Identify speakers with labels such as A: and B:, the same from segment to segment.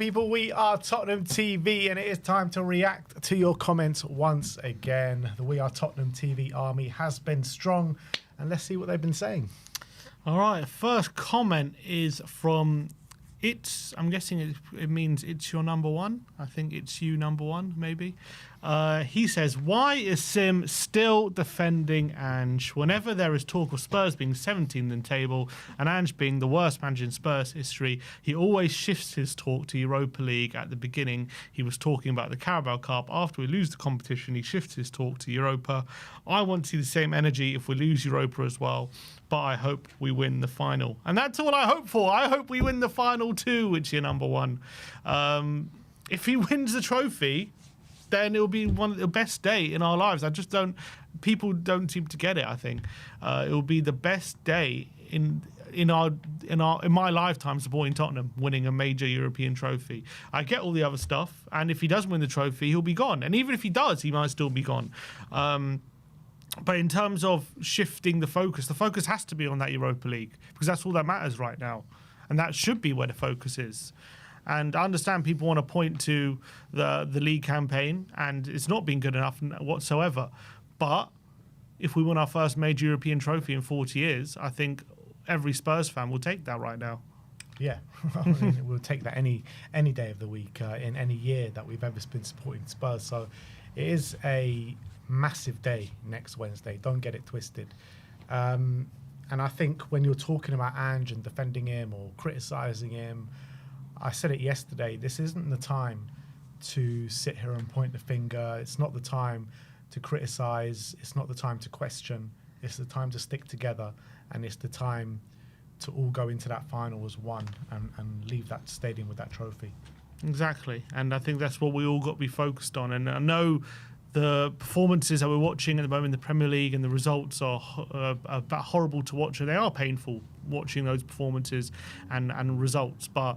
A: People, we are Tottenham TV, and it is time to react to your comments once again. The We Are Tottenham TV army has been strong, and let's see what they've been saying.
B: All right, first comment is from I'm guessing it means it's your number one. I think it's you number one, maybe. He says, why is Sim still defending Ange? Whenever there is talk of Spurs being 17th in the table and Ange being the worst manager in Spurs history, he always shifts his talk to Europa League. At the beginning, he was talking about the Carabao Cup. After we lose the competition, he shifts his talk to Europa. I want to see the same energy if we lose Europa as well, but I hope we win the final. And that's all I hope for. I hope we win the final too, which is number one. If he wins the trophy, then it'll be one of the best day in our lives. People don't seem to get it, I think. It'll be the best day in my lifetime supporting Tottenham, winning a major European trophy. I get all the other stuff, and if he doesn't win the trophy, he'll be gone. And even if he does, he might still be gone. But in terms of shifting the focus has to be on that Europa League, because that's all that matters right now. And that should be where the focus is. And I understand people want to point to the league campaign, and it's not been good enough whatsoever. But if we win our first major European trophy in 40 years, I think every Spurs fan will take that right now.
A: Yeah, I mean, we'll take that any day of the week in any year that we've ever been supporting Spurs. So it is a massive day next Wednesday. Don't get it twisted. And I think when you're talking about Ange and defending him or criticising him, I said it yesterday, this isn't the time to sit here and point the finger. It's not the time to criticise. It's not the time to question. It's the time to stick together, and it's the time to all go into that final as one and leave that stadium with that trophy. Exactly,
B: and I think that's what we all got to be focused on. And I know the performances that we're watching at the moment in the Premier League and the results are horrible to watch, and they are painful watching those performances and results, but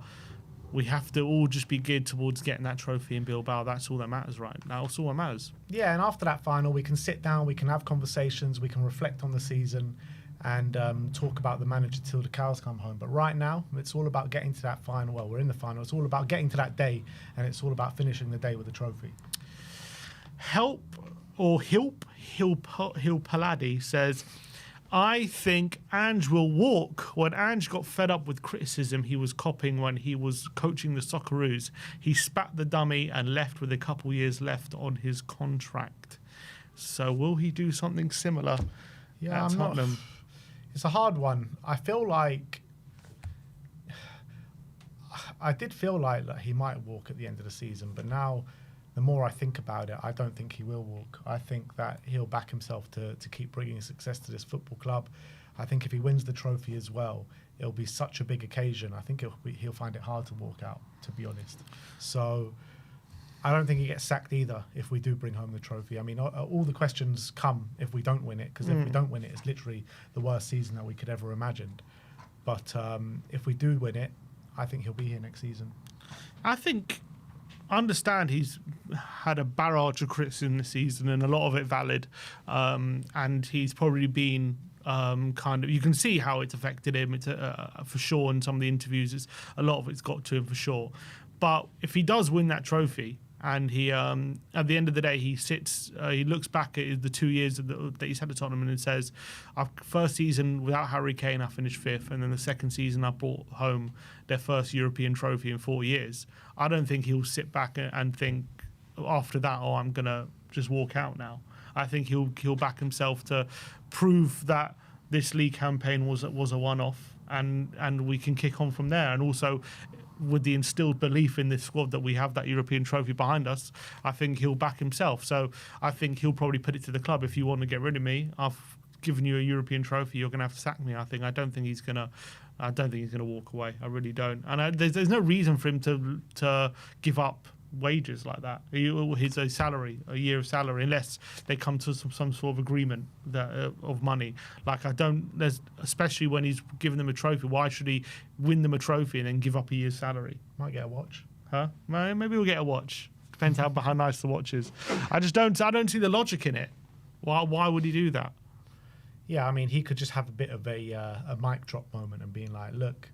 B: we have to all just be geared towards getting that trophy in Bilbao. That's all that matters right now. That's all that matters.
A: Yeah, and after that final, we can sit down, we can have conversations, we can reflect on the season and talk about the manager till the cows come home. But right now, it's all about getting to that final. Well, we're in the final. It's all about getting to that day, and it's all about finishing the day with a trophy.
B: Hilp Paladi says, I think Ange will walk. When Ange got fed up with criticism he was copying when he was coaching the Socceroos, he spat the dummy and left with a couple years left on his contract. So will he do something similar at Tottenham?
A: It's a hard one. I did feel like he might walk at the end of the season, but now the more I think about it, I don't think he will walk. I think that he'll back himself to keep bringing success to this football club. I think if he wins the trophy as well, it'll be such a big occasion. I think he'll find it hard to walk out, to be honest. So I don't think he gets sacked either if we do bring home the trophy. I mean, all the questions come if we don't win it, because if we don't win it, it's literally the worst season that we could ever imagined. But if we do win it, I think he'll be here next season.
B: I understand he's had a barrage of criticism this season, and a lot of it valid. And he's probably been you can see how it's affected him. It's for sure. In some of the interviews, a lot of it's got to him for sure. But if he does win that trophy, and he at the end of the day he looks back at the 2 years that he's had at Tottenham and says, our first season without Harry Kane I finished 5th, and then the second season I brought home their first European trophy in 4 years. I don't think he'll sit back and think after that, I'm gonna just walk out now. I think he'll back himself to prove that this league campaign was a one-off, and we can kick on from there. And also, with the instilled belief in this squad that we have that European trophy behind us, I think he'll back himself. So I think he'll probably put it to the club, if you want to get rid of me, I've given you a European trophy, you're going to have to sack me. I don't think he's going to walk away. I really don't. And there's no reason for him to give up wages like that. His salary, a year of salary, unless they come to some sort of agreement of money. Especially when he's given them a trophy. Why should he win them a trophy and then give up a year's salary?
A: Might get a watch.
B: Huh? Maybe we'll get a watch. Depends how nice the watch is. I don't see the logic in it. Why would he do that?
A: Yeah, I mean, he could just have a bit of a mic drop moment and being like, look,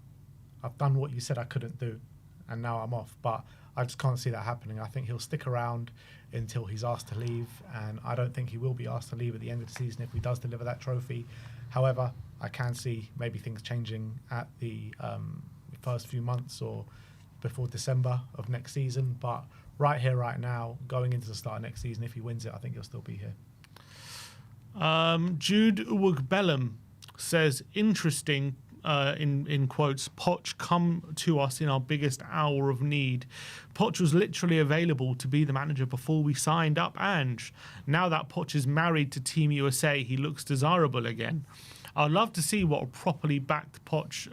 A: I've done what you said I couldn't do, and now I'm off. But I just can't see that happening. I think he'll stick around until he's asked to leave, and I don't think he will be asked to leave at the end of the season if he does deliver that trophy. However, I can see maybe things changing at the first few months or before December of next season. But right here, right now, going into the start of next season, if he wins it, I think he'll still be here.
B: Jude Uwugbellum says, interesting, in quotes, Poch come to us in our biggest hour of need. Poch was literally available to be the manager before we signed up Ange. Now that Poch is married to Team USA, he looks desirable again. I'd love to see what a properly backed Poch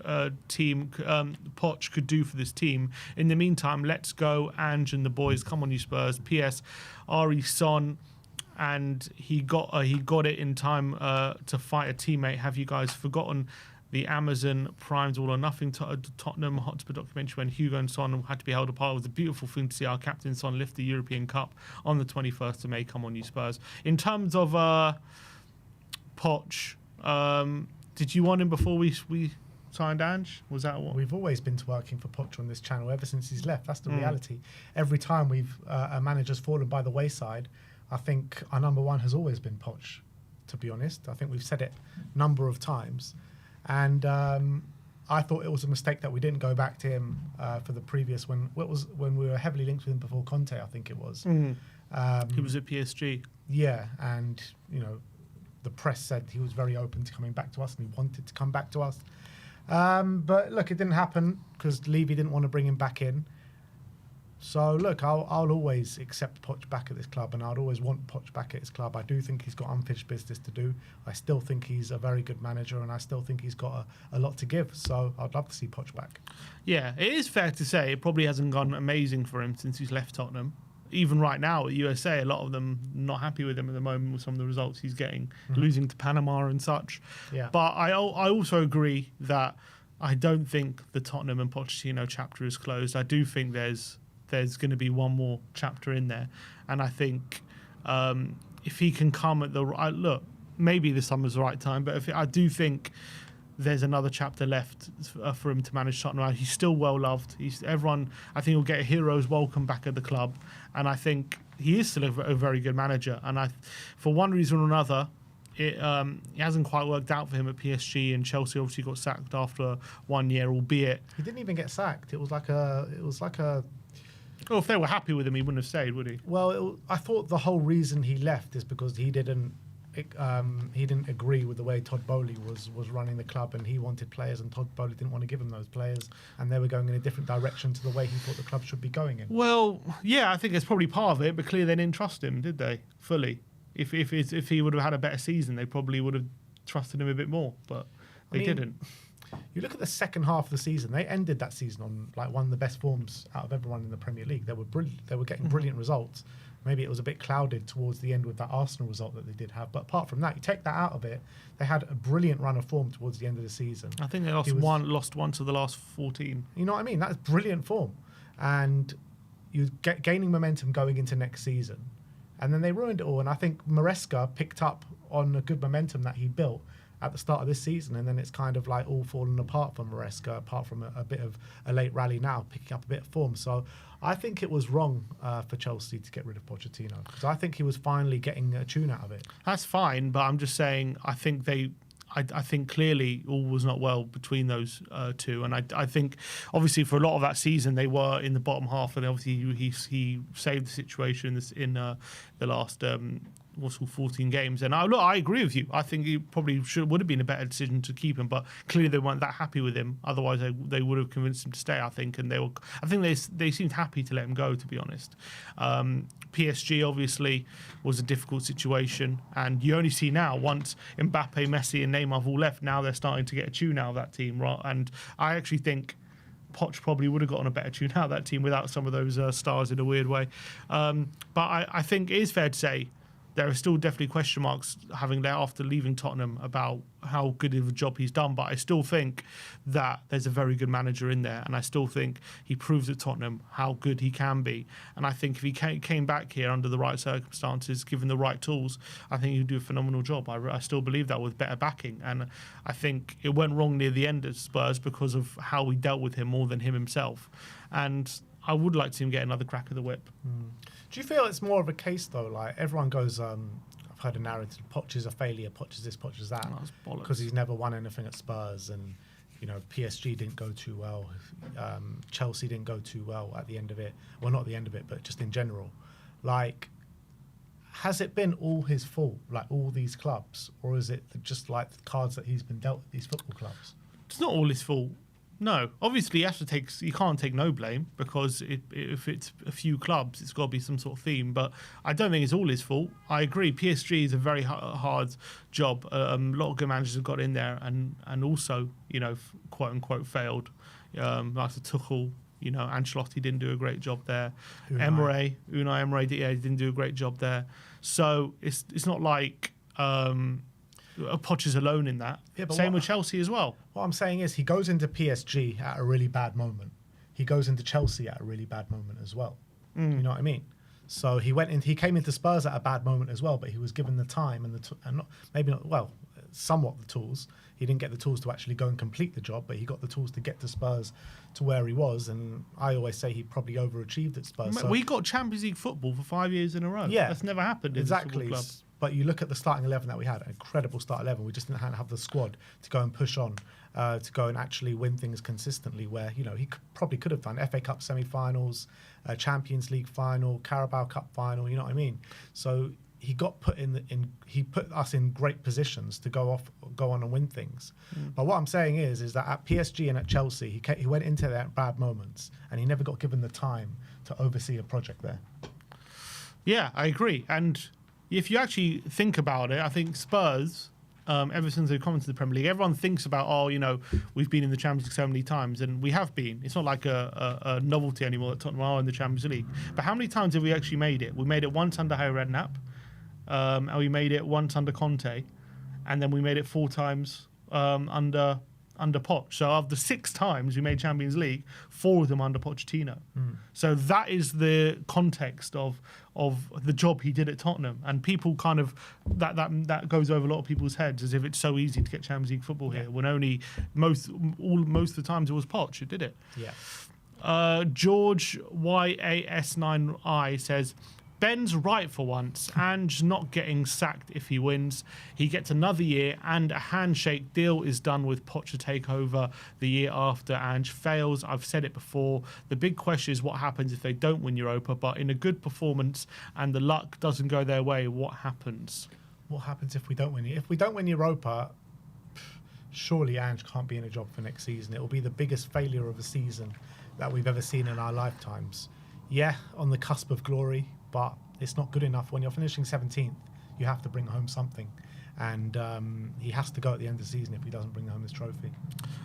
B: Poch could do for this team. In the meantime, let's go, Ange and the boys. Come on, you Spurs. P.S. Ari Son, and he got it in time to fight a teammate. Have you guys forgotten the Amazon Prime's All or Nothing Tottenham Hotspur documentary when Hugo and Son had to be held apart? It was a beautiful thing to see our captain Son lift the European Cup on the 21st of May. Come on, you Spurs. In terms of Poch, did you want him before we signed Ange? Was that what?
A: We've always been working for Poch on this channel ever since he's left. That's the reality. Every time a manager's fallen by the wayside, I think our number one has always been Poch, to be honest. I think we've said it a number of times. And I thought it was a mistake that we didn't go back to him for the previous when we were heavily linked with him before Conte, I think it was.
B: He was at PSG.
A: Yeah, and the press said he was very open to coming back to us and he wanted to come back to us. But look, it didn't happen because Levy didn't want to bring him back in. So look, I'll always accept Poch back at this club, and I'd always want Poch back at his club. I do think he's got unfinished business to do. I still think he's a very good manager, and I still think he's got a lot to give. So I'd love to see Poch back.
B: Yeah, it is fair to say it probably hasn't gone amazing for him since he's left Tottenham. Even right now at USA, a lot of them not happy with him at the moment with some of the results he's getting, losing to Panama and such.
A: Yeah.
B: But I also agree that I don't think the Tottenham and Pochettino chapter is closed. I do think there's going to be one more chapter in there, and I think if he can come at the right look, maybe this summer's the right time. But I do think there's another chapter left for him to manage Tottenham. He's still well loved. Everyone, I think, will get a hero's welcome back at the club, and I think he is still a very good manager. And for one reason or another, it hasn't quite worked out for him at PSG, and Chelsea obviously got sacked after 1 year, albeit
A: he didn't even get sacked. It was like a.
B: Well, if they were happy with him, he wouldn't have stayed, would he?
A: Well, I thought the whole reason he left is because he didn't agree with the way Todd Boehly was running the club, and he wanted players, and Todd Boehly didn't want to give him those players, and they were going in a different direction to the way he thought the club should be going in.
B: Well, yeah, I think it's probably part of it, but clearly they didn't trust him, did they? Fully. If he would have had a better season, they probably would have trusted him a bit more, but they didn't.
A: You look at the second half of the season; they ended that season on like one of the best forms out of everyone in the Premier League. They were brilliant. They were getting brilliant results. Maybe it was a bit clouded towards the end with that Arsenal result that they did have. But apart from that, you take that out of it, they had a brilliant run of form towards the end of the season.
B: I think they lost one to the last 14.
A: You know what I mean? That's brilliant form. And you're gaining momentum going into next season. And then they ruined it all. And I think Maresca picked up on a good momentum that he built at the start of this season, and then it's kind of like all fallen apart for Maresca, apart from a bit of a late rally now, picking up a bit of form. So I think it was wrong for Chelsea to get rid of Pochettino, because I think he was finally getting a tune out of it.
B: That's fine, but I'm just saying I think clearly all was not well between those two, and I think obviously for a lot of that season they were in the bottom half, and obviously he saved the situation in the last 14 games. And I agree with you. I think it probably would have been a better decision to keep him, but clearly they weren't that happy with him. Otherwise, they would have convinced him to stay. I think, and they seemed happy to let him go. To be honest, PSG obviously was a difficult situation, and you only see now once Mbappe, Messi, and Neymar have all left. Now they're starting to get a tune out of that team, right? And I actually think Poch probably would have gotten a better tune out of that team without some of those stars in a weird way. But I think it is fair to say there are still definitely question marks after leaving Tottenham about how good of a job he's done. But I still think that there's a very good manager in there, and I still think he proves at Tottenham how good he can be. And I think if he came back here under the right circumstances, given the right tools, I think he'd do a phenomenal job. I still believe that with better backing, and I think it went wrong near the end at Spurs because of how we dealt with him more than him himself. And I would like to see him get another crack of the whip.
A: Do you feel it's more of a case though? Like everyone goes, I've heard a narrative: Poch is a failure, Poch is this, Poch is that, because he's never won anything at Spurs, and PSG didn't go too well, Chelsea didn't go too well at the end of it. Well, not the end of it, but just in general. Like, has it been all his fault? Like all these clubs, or is it just like the cards that he's been dealt with these football clubs?
B: It's not all his fault. No, obviously you can't take no blame, because if it's a few clubs, it's got to be some sort of theme. But I don't think it's all his fault. I agree. PSG is a very hard job. A lot of good managers have got in there, and also quote unquote failed. Like the Tuchel, Ancelotti didn't do a great job there. Unai Emery didn't do a great job there. So it's not like Poch is alone in that. Yeah, same with Chelsea as well.
A: What I'm saying is he goes into PSG at a really bad moment. He goes into Chelsea at a really bad moment as well. You know what I mean? So he came into Spurs at a bad moment as well, but he was given the time and somewhat the tools. He didn't get the tools to actually go and complete the job, but he got the tools to get to Spurs to where he was. And I always say he probably overachieved at Spurs.
B: We got Champions League football for 5 years in a row. Yeah, that's never happened in this football club.
A: But you look at the starting 11 that we had, an incredible start 11. We just didn't have the squad to go and push on, to go and actually win things consistently, where, he probably could have done FA Cup semi-finals, Champions League final, Carabao Cup final, you know what I mean? So he got he put us in great positions to go on and win things. But what I'm saying is that at PSG and at Chelsea, he went into their bad moments, and he never got given the time to oversee a project there.
B: Yeah, I agree. And if you actually think about it, I think Spurs, ever since they've come into the Premier League, everyone thinks about, we've been in the Champions League so many times, and we have been. It's not like a novelty anymore that Tottenham are in the Champions League. But how many times have we actually made it? We made it once under Harry Redknapp, and we made it once under Conte, and then we made it 4 times under Poch. So of the 6 times we made Champions League, 4 of them under Pochettino. So that is the context of the job he did at Tottenham, and people kind of that goes over a lot of people's heads as if it's so easy to get Champions League football here, when only most of the times it was Poch who did it.
A: Yeah.
B: George YAS9I says, Ben's right for once. Ange not getting sacked if he wins. He gets another year, and a handshake deal is done with Poch to take over the year after Ange fails. I've said it before. The big question is what happens if they don't win Europa, but in a good performance and the luck doesn't go their way, what happens?
A: What happens if we don't win? If we don't win Europa, surely Ange can't be in a job for next season. It will be the biggest failure of a season that we've ever seen in our lifetimes. Yeah, on the cusp of glory, but it's not good enough. When you're finishing 17th, you have to bring home something. And he has to go at the end of the season if he doesn't bring home this trophy.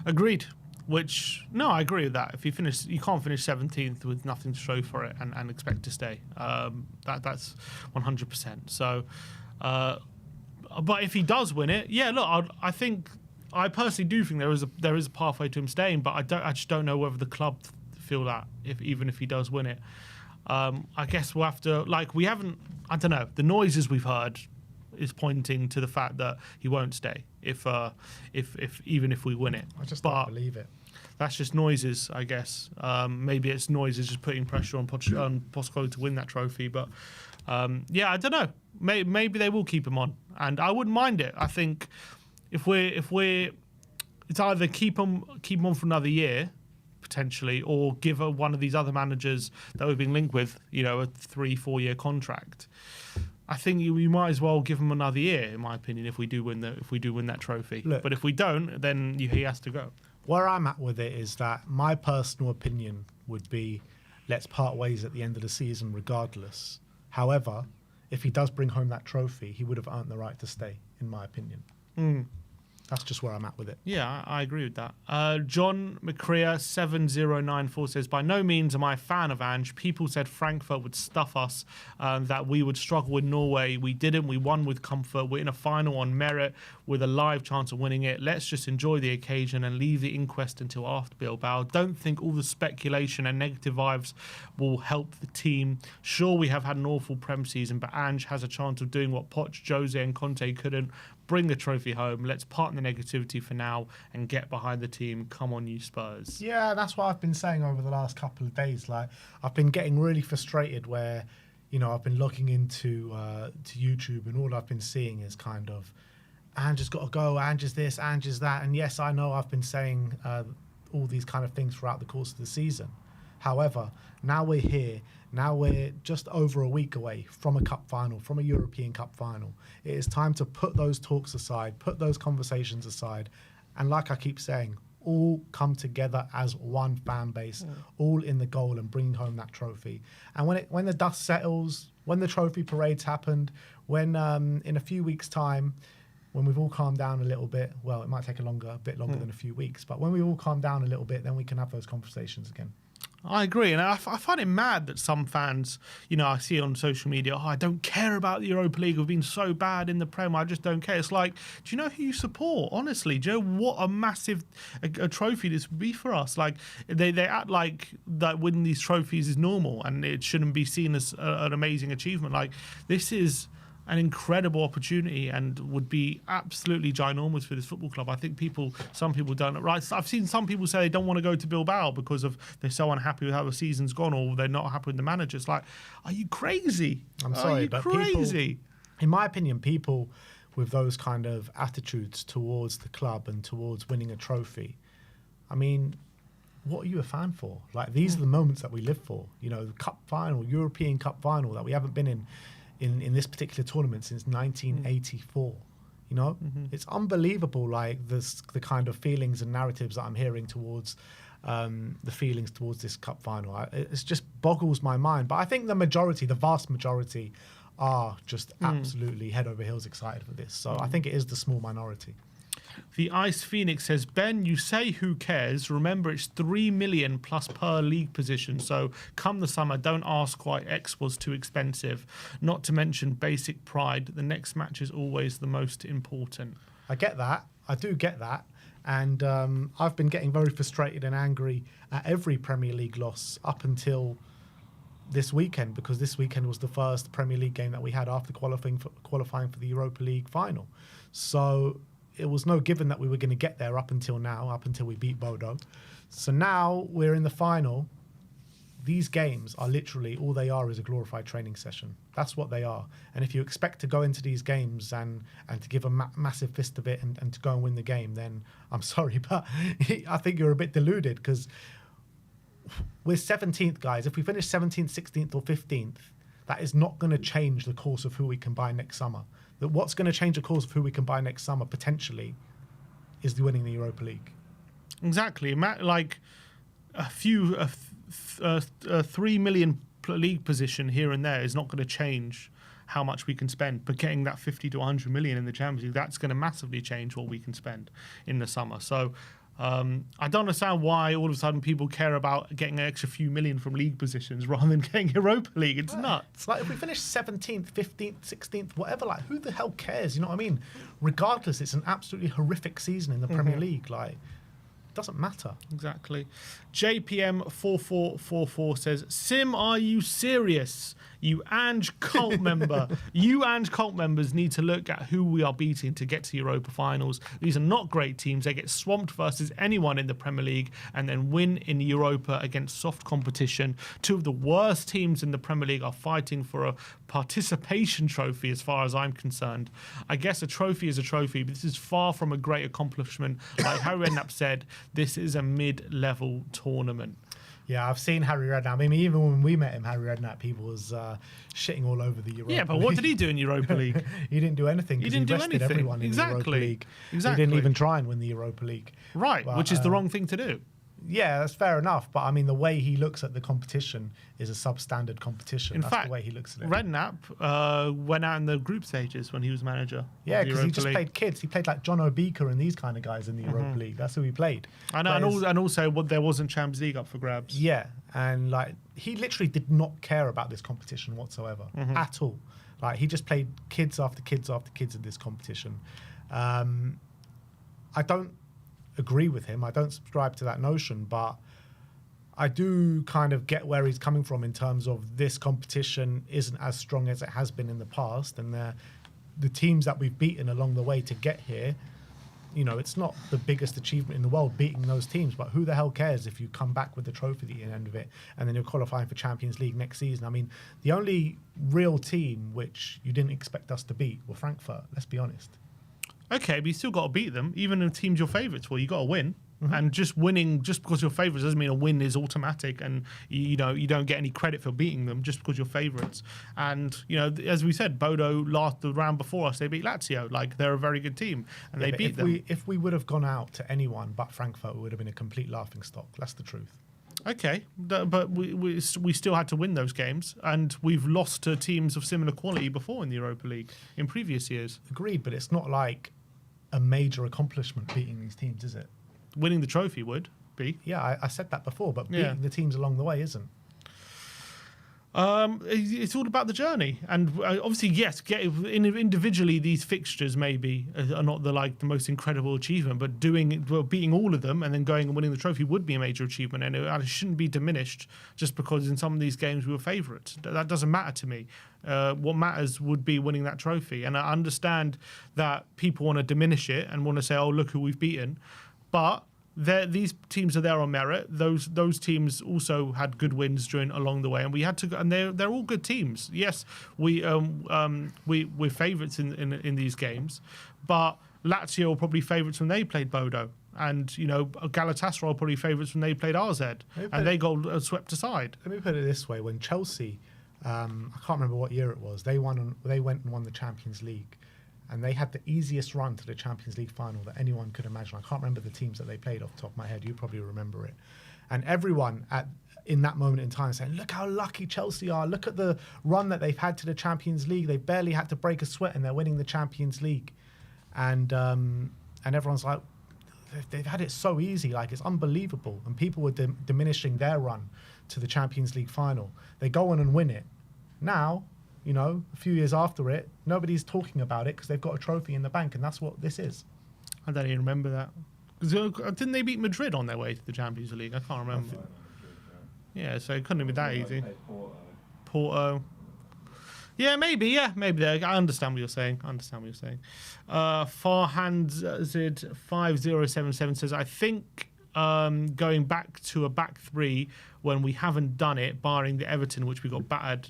B: Agreed. I agree with that. If you can't finish 17th with nothing to show for it and expect to stay. That's 100%. So, but if he does win it, I personally do think there is a pathway to him staying. But I just don't know whether the club feel that even if he does win it. I guess we'll have to, I don't know, the noises we've heard is pointing to the fact that he won't stay if we win it.
A: I just don't believe it.
B: That's just noises, I guess. Maybe it's noises just putting pressure on Pochettino to win that trophy. But I don't know. Maybe they will keep him on, and I wouldn't mind it. I think if we're it's either keep him on for another year, potentially, or give one of these other managers that we've been linked with, a 3-4 year contract. I think we might as well give him another year, in my opinion, if we do win that trophy.
A: Look,
B: but if we don't, then he has to go.
A: Where I'm at with it is that my personal opinion would be, let's part ways at the end of the season regardless. However, if he does bring home that trophy, he would have earned the right to stay, in my opinion. That's just where I'm at with it.
B: Yeah, I agree with that. John McCrea 7094 says, by no means am I a fan of Ange. People said Frankfurt would stuff us, that we would struggle with Norway. We didn't. We won with comfort. We're in a final on merit with a live chance of winning it. Let's just enjoy the occasion and leave the inquest until after Bilbao. Don't think all the speculation and negative vibes will help the team. Sure, we have had an awful Prem season, but Ange has a chance of doing what Poch, Jose and Conte couldn't. Bring the trophy home. Let's part in the negativity for now and get behind the team. Come on, you Spurs.
A: Yeah, that's what I've been saying over the last couple of days. Like, I've been getting really frustrated where, you know, I've been looking into to YouTube and all I've been seeing is kind of, Ange has got to go, Ange is this, Ange is that. And yes, I know I've been saying all these kind of things throughout the course of the season. However, now we're here. Now we're just over a week away from a cup final, from a European Cup final. It is time to put those talks aside, put those conversations aside, and like I keep saying, all come together as one fan base, all in the goal and bringing home that trophy. And when the dust settles, when the trophy parades happened, when in a few weeks' time, when we've all calmed down a little bit, well, it might take a bit longer than a few weeks, but when we all calm down a little bit, then we can have those conversations again.
B: I agree, and I find it mad that some fans, you know, I see on social media, I don't care about the Europa League. We've been so bad in the Prem. I just don't care. It's like, do you know who you support? Honestly, do you know what a massive a trophy this would be for us? Like, they act like that winning these trophies is normal and it shouldn't be seen as an amazing achievement. Like, this is an incredible opportunity and would be absolutely ginormous for this football club. I think some people don't. Right, I've seen some people say they don't want to go to Bilbao because they're so unhappy with how the season's gone, or they're not happy with the manager. It's like, are you crazy?
A: I'm sorry, but
B: crazy?
A: People, in my opinion, people with those kind of attitudes towards the club and towards winning a trophy, I mean, what are you a fan for? Like, these are the moments that we live for. You know, the cup final, European Cup final that we haven't been in this particular tournament since 1984. You know, it's unbelievable, like the kind of feelings and narratives that I'm hearing towards the feelings towards this cup final. It just boggles my mind. But I think the vast majority are just absolutely head over heels excited for this. So I think it is the small minority.
B: The Ice Phoenix says, Ben, you say who cares? Remember, it's 3 million plus per league position. So come the summer, don't ask why X was too expensive. Not to mention basic pride. The next match is always the most important.
A: I get that. I do get that. And I've been getting very frustrated and angry at every Premier League loss up until this weekend, because this weekend was the first Premier League game that we had after qualifying for the Europa League final. So it was no given that we were going to get there up until we beat Bodo. So now we're in the final. These games are literally, all they are is a glorified training session. That's what they are. And if you expect to go into these games and to give a massive fist of it and to go and win the game, then I'm sorry, but I think you're a bit deluded, because we're 17th, guys. If we finish 17th, 16th or 15th, that is not going to change the course of who we can buy next summer. That what's going to change the course of who we can buy next summer potentially is winning the Europa League.
B: Exactly. Like a 3 million league position here and there is not going to change how much we can spend. But getting that 50 to 100 million in the Champions League, that's going to massively change what we can spend in the summer. So I don't understand why all of a sudden people care about getting an extra few million from league positions rather than getting Europa League. It's nuts.
A: It's like, if we finish 17th, 15th, 16th, whatever, like, who the hell cares? You know what I mean? Regardless, it's an absolutely horrific season in the Premier League. Like, it doesn't matter.
B: Exactly. JPM4444 says, Sim, are you serious? You Ange cult member. You Ange cult members need to look at who we are beating to get to Europa finals. These are not great teams. They get swamped versus anyone in the Premier League and then win in Europa against soft competition. Two of the worst teams in the Premier League are fighting for a participation trophy as far as I'm concerned. I guess a trophy is a trophy, but this is far from a great accomplishment. Like Harry Redknapp said, this is a mid-level tournament.
A: Yeah, I've seen Harry Redknapp. I mean, even when we met him, Harry Redknapp, people was shitting all over the Europa League.
B: Yeah, but what did he do in Europa League?
A: He didn't do anything.
B: He didn't do
A: rested everyone in the Europa League.
B: Exactly.
A: He didn't even try and win the Europa League.
B: Right, but, which is the wrong thing to do.
A: Yeah, that's fair enough. But I mean, the way he looks at the competition is a substandard competition.
B: In
A: That's
B: fact,
A: the way he looks at it.
B: Redknapp went out in the group stages when he was manager.
A: Yeah,
B: of the
A: because he
B: Europa
A: just
B: League.
A: played kids. He played like John Obika and these kind of guys in the Europa League. That's who he played.
B: I know,
A: Players-
B: and also there wasn't Champions League up for grabs.
A: Yeah, and like he literally did not care about this competition whatsoever at all. Like he just played kids after kids after kids in this competition. I don't agree with him. I don't subscribe to that notion, but I do kind of get where he's coming from in terms of this competition isn't as strong as it has been in the past, and the teams that we've beaten along the way to get here, you know, it's not the biggest achievement in the world beating those teams, but who the hell cares if you come back with the trophy at the end of it and then you're qualifying for Champions League next season? I mean, the only real team which you didn't expect us to beat were Frankfurt, let's be honest.
B: Okay, but you still got to beat them, even the teams you're favourites for. You got to win, and just winning just because you're favourites doesn't mean a win is automatic, and you don't get any credit for beating them just because you're favourites. And you know, as we said, Bodo the round before us, they beat Lazio. Like they're a very good team, and they beat them.
A: If we would have gone out to anyone but Frankfurt, we would have been a complete laughing stock. That's the truth.
B: Okay, but we still had to win those games, and we've lost to teams of similar quality before in the Europa League in previous years.
A: Agreed, but it's not like a major accomplishment beating these teams, is it?
B: Winning the trophy would be.
A: Yeah, I said that before, but
B: Yeah.
A: beating the teams along the way isn't.
B: It's all about the journey, and obviously, yes, individually these fixtures maybe are not the most incredible achievement, but beating all of them and then going and winning the trophy would be a major achievement, and it shouldn't be diminished just because in some of these games we were favourites. That doesn't matter to me. What matters would be winning that trophy, and I understand that people want to diminish it and want to say, "Oh, look who we've beaten," but these teams are there on merit. Those teams also had good wins along the way, and we had to. And they're all good teams. Yes, we're favourites in these games, but Lazio are probably favourites when they played Bodo, and you know Galatasaray are probably favourites when they played RZ, and they got swept aside.
A: Let me put it this way: when Chelsea, I can't remember what year it was, they went and won the Champions League. And they had the easiest run to the Champions League final that anyone could imagine. I can't remember the teams that they played off the top of my head. You probably remember it. And everyone in that moment in time saying, look how lucky Chelsea are. Look at the run that they've had to the Champions League. They barely had to break a sweat and they're winning the Champions League. And everyone's like, they've had it so easy. Like, it's unbelievable. And people were diminishing their run to the Champions League final. They go on and win it. Now, you know, a few years after it, nobody's talking about it because they've got a trophy in the bank, and that's what this is.
B: I don't even remember that. 'Cause, didn't they beat Madrid on their way to the Champions League? I can't remember. Yeah, so it couldn't have been that easy. Porto. Yeah, maybe. I understand what you're saying. Farhand Zid 5077 says, I think going back to a back three when we haven't done it, barring the Everton, which we got battered,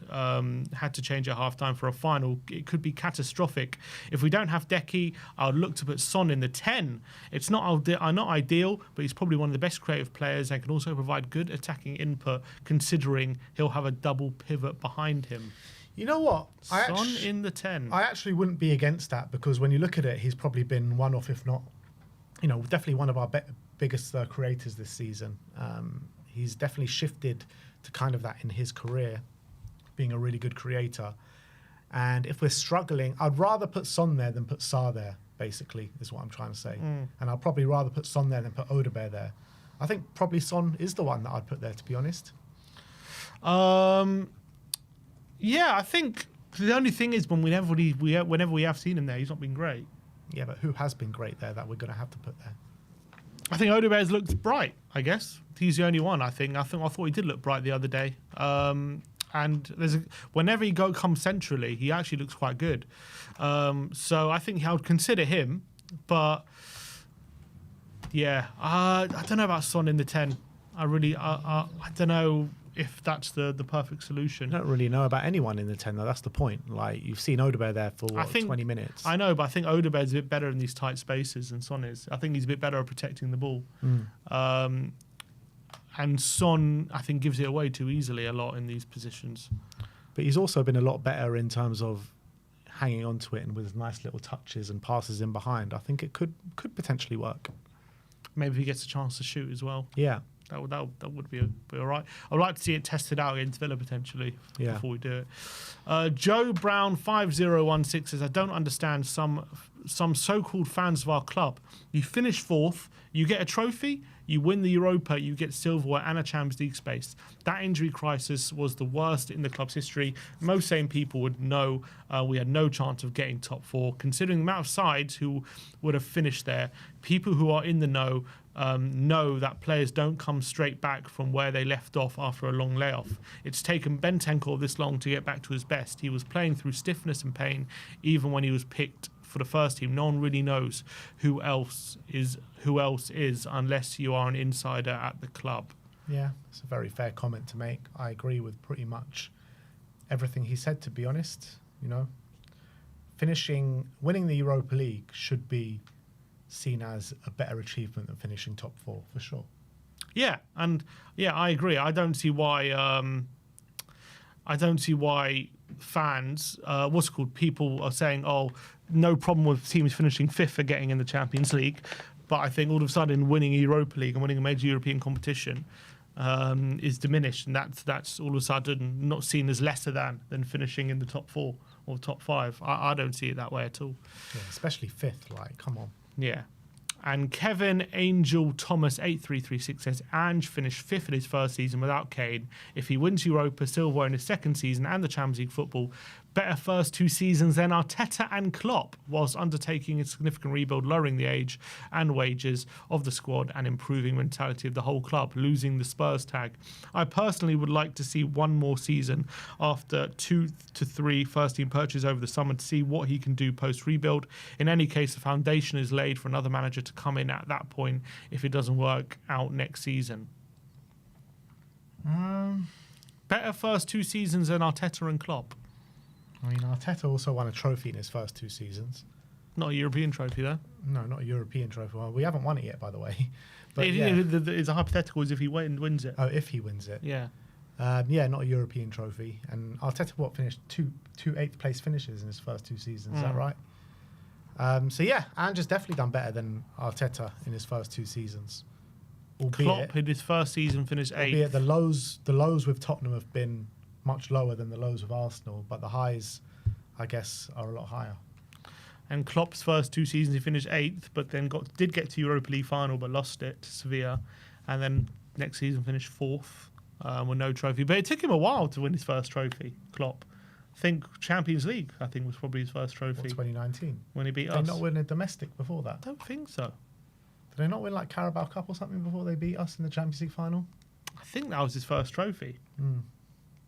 B: had to change at half-time for a final, it could be catastrophic. If we don't have Decky, I would look to put Son in the 10. It's not ideal, but he's probably one of the best creative players and can also provide good attacking input, considering he'll have a double pivot behind him.
A: You know what?
B: Son in the 10.
A: I actually wouldn't be against that, because when you look at it, he's probably been one of, if not, you know, definitely one of our biggest creators this season. He's definitely shifted to kind of that in his career, being a really good creator. And if we're struggling, I'd rather put Son there than put Sarr there, basically, is what I'm trying to say. And I'd probably rather put Son there than put Odegaard there. I think probably Son is the one that I'd put there, to be honest.
B: Yeah, I think the only thing is whenever we have seen him there, he's not been great.
A: Yeah, but who has been great there that we're going to have to put there?
B: I think Odegaard's looked bright, I guess. He's the only one, I think. I thought he did look bright the other day. And whenever he comes centrally, he actually looks quite good. So I think I would consider him. But, yeah, I don't know about Son in the 10. I don't know if that's the perfect solution.
A: I don't really know about anyone in the 10, though. That's the point. Like, you've seen Odegaard there for 20 minutes.
B: I know, but I think Odegaard's a bit better in these tight spaces than Son is. I think he's a bit better at protecting the ball. And Son, I think, gives it away too easily a lot in these positions.
A: But he's also been a lot better in terms of hanging on to it and with nice little touches and passes in behind. I think it could potentially work.
B: Maybe he gets a chance to shoot as well.
A: Yeah.
B: That would be all right. I'd like to see it tested out against Villa potentially before we do it. Joe Brown 5016 says, I don't understand some so-called fans of our club. You finish fourth, you get a trophy, you win the Europa, you get silverware and a Champions League space. That injury crisis was the worst in the club's history. Most sane people would know we had no chance of getting top four, considering the amount of sides who would have finished there. People who are in the know that players don't come straight back from where they left off after a long layoff. It's taken Bentancur this long to get back to his best. He was playing through stiffness and pain even when he was picked for the first team. No one really knows who else is unless you are an insider at the club.
A: Yeah, it's a very fair comment to make. I agree with pretty much everything he said, to be honest. You know, winning the Europa League should be seen as a better achievement than finishing top four, for sure.
B: Yeah, and I agree. I don't see why fans, people are saying, oh, no problem with teams finishing fifth for getting in the Champions League. But I think all of a sudden winning a Europa League and winning a major European competition is diminished, and that's all of a sudden not seen as lesser than finishing in the top four or top five. I don't see it that way at all.
A: Yeah, especially fifth, like, come on.
B: Yeah. And Kevin Angel Thomas 8336 says Ange finished fifth in his first season without Kane. If he wins Europa, silverware in his second season and the Champions League football, better first two seasons than Arteta and Klopp, whilst undertaking a significant rebuild, lowering the age and wages of the squad and improving mentality of the whole club, losing the Spurs tag. I personally would like to see one more season after 2 to 3 first team purchases over the summer to see what he can do post rebuild. In any case, the foundation is laid for another manager to come in at that point if it doesn't work out next season. Better first two seasons than Arteta and Klopp.
A: I mean, Arteta also won a trophy in his first two seasons.
B: Not a European trophy, though.
A: No, not a European trophy. Well, we haven't won it yet, by the way. But
B: it's a hypothetical, as if he wins it.
A: Oh, if he wins it.
B: Yeah.
A: Not a European trophy. And Arteta, finished two eighth place finishes in his first two seasons. Is that right? Ange has definitely done better than Arteta in his first two seasons.
B: Klopp in his first season finished 8th.
A: Albeit the lows with Tottenham have been much lower than the lows of Arsenal, but the highs, I guess, are a lot higher.
B: And Klopp's first two seasons, he finished 8th, but then did get to Europa League final, but lost it to Sevilla. And then next season finished 4th with no trophy. But it took him a while to win his first trophy, Klopp. I think Champions League, was probably his first trophy.
A: 2019?
B: When he beat us.
A: Did they not win a domestic before that?
B: I don't think so.
A: Did they not win like Carabao Cup or something before they beat us in the Champions League final?
B: I think that was his first trophy.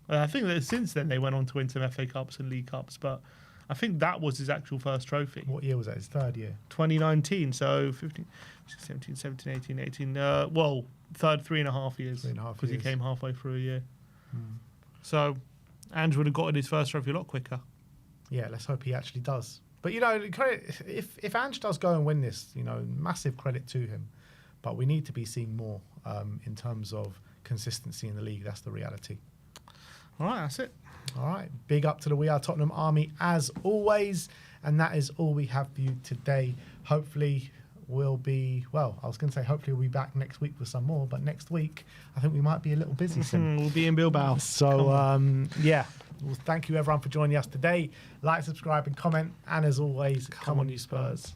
B: I think that since then they went on to win some FA Cups and League Cups, but I think that was his actual first trophy.
A: What year was that? His third year?
B: 2019, so 15, 16, 17, 18, 18. Third 3.5 years. 3.5
A: years.
B: Because he came halfway through a year. So Andrew would have gotten his first trophy a lot quicker.
A: Yeah, let's hope he actually does. But, if Ange does go and win this, massive credit to him. But we need to be seeing more in terms of consistency in the league. That's the reality.
B: All right, that's it.
A: All right. Big up to the We Are Tottenham Army as always. And that is all we have for you today. Hopefully we'll be back next week with some more. But next week, I think we might be a little busy soon.
B: We'll be in Bilbao.
A: So, Well, thank you everyone for joining us today. Like, subscribe and comment. And as always, come on you Spurs.